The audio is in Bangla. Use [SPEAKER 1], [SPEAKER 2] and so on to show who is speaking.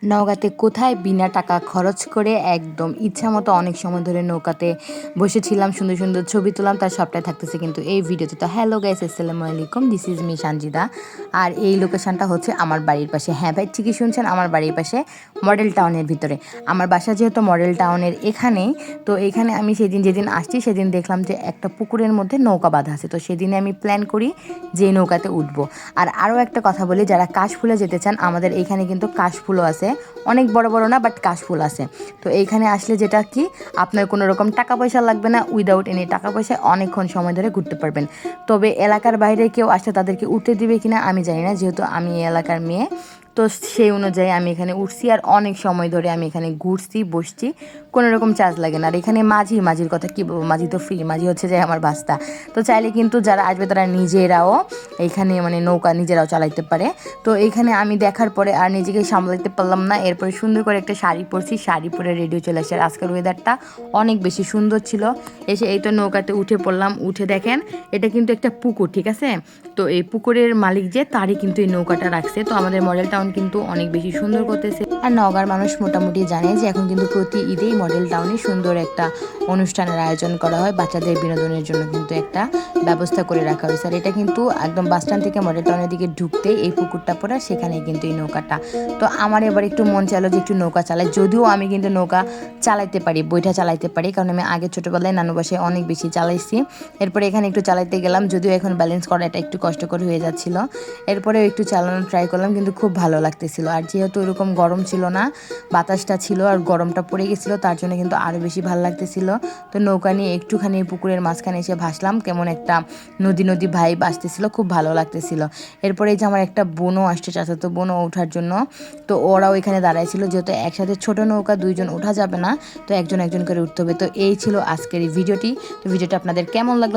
[SPEAKER 1] নওগাঁতে কোথায় বিনা টাকা খরচ করে একদম ইচ্ছামতো অনেক সময় ধরে নৌকাতে বসেছিলাম, সুন্দর সুন্দর ছবি তুললাম, তার সবটাই থাকতেছে কিন্তু এই ভিডিওতে। তো হ্যালো গাইস, আসসালামু আলাইকুম, দিস ইজ মি সানজিদা। আর এই লোকেশনটা হচ্ছে আমার বাড়ির পাশে। হ্যাঁ ভাই, ঠিকই শুনছেন, আমার বাড়ির পাশে মডেল টাউনের ভিতরে। আমার বাসা যেহেতু মডেল টাউনের এখানেই, তো এখানে আমি যেদিন আসছি সেদিন দেখলাম যে একটা পুকুরের মধ্যে নৌকা বাঁধা আছে। তো সেদিনে আমি প্ল্যান করি যে এই নৌকাতে উঠবো। আর আরও একটা কথা বলি, যারা কাশফুলে যেতে চান, আমাদের এইখানে কিন্তু কাশফুলও আছে, অনেক বড় বড় না, বাট কাশফুল আছে। তো এইখানে আসলে যেটা কি, আপনার কোনো রকম টাকা পয়সা লাগবে না, উইদাউট এনি টাকা পয়সা অনেকক্ষণ সময় ধরে ঘুরতে পারবেন। তবে এলাকার বাইরে কেউ আসলে তাদেরকে উঠতে দিবে কিনা আমি জানি না, যেহেতু আমি এই এলাকার মেয়ে, তো সেই অনুযায়ী আমি এখানে উঠছি আর অনেক সময় ধরে আমি এখানে ঘুরছি, বসছি, কোনো রকম চার্জ লাগে না। আর এখানে মাঝির কথা কী বলবো, মাঝি তো ফ্রি, মাঝি হচ্ছে যে আমার বাস্তা। তো চাইলে কিন্তু যারা আসবে তারা নিজেরাও এইখানে নৌকা নিজেরাও চালাইতে পারে। তো এইখানে আমি দেখার পরে আর নিজেকে সামলাইতে পারলাম না, এরপরে সুন্দর করে একটা শাড়ি পরছি, শাড়ি পরে রেডিও চলে আসে। আর আজকের ওয়েদারটা অনেক বেশি সুন্দর ছিল। এসে এই তো নৌকাতে উঠে পড়লাম। উঠে দেখেন এটা কিন্তু একটা পুকুর, ঠিক আছে। তো এই পুকুরের মালিক যে, তারই কিন্তু এই নৌকাটা রাখছে। তো আমাদের মডেল টাউন কিন্তু অনেক বেশি সুন্দর করতেছে। আর নওগাঁর মানুষ মোটামুটি জানে যে এখন কিন্তু প্রতি ঈদেই মডেল টাউনে সুন্দর একটা অনুষ্ঠানের আয়োজন করা হয়, বাচ্চাদের বিনোদনের জন্য কিন্তু একটা ব্যবস্থা করে রাখা হয়েছে। আর এটা কিন্তু একদম বাসস্ট্যান্ড থেকে মডেল টাউনের দিকে ঢুকতেই এই পুকুরটা পড়া, সেখানেই কিন্তু এই নৌকাটা। তো আমার এবার একটু মন চাইলো যে একটু নৌকা চালাই, যদিও আমি কিন্তু নৌকা চালাইতে পারি, বইটা চালাইতে পারি, কারণ আমি আগে ছোটোবেলায় নানু বাসায় অনেক বেশি চালাইছি। এরপরে এখানে একটু চালাইতে গেলাম, যদিও এখন ব্যালেন্স করাটা একটু কষ্টকর হয়ে যাচ্ছিল। এরপরেও একটু চালানো ট্রাই করলাম, কিন্তু খুব ভালো লাগতেছিল। আর যেহেতু এরকম গরম ছিল না, বাতাসটা ছিল আর গরমটা পড়ে গেছিলো, তার জন্য কিন্তু আরও বেশি ভালো লাগতেছিল। তো নৌকা নিয়ে একটুখানি পুকুরের মাঝখানে এসে ভাসলাম, কেমন একটা নদী নদী ভাইব আসতেছিল, খুব ভালো লাগতেছিল। এরপরে এই যে আমার একটা বোনও আসছে, চাচাতো বোনও ওঠার জন্য। তো ওরাও এখানে দাঁড়াইছিল, যেহেতু একসাথে ছোট নৌকা দুইজন ওঠা যাবে না, তো একজন একজন করে উঠতে হবে। তো এই ছিল আজকের এই ভিডিওটি। তো ভিডিওটা আপনাদের কেমন লাগলো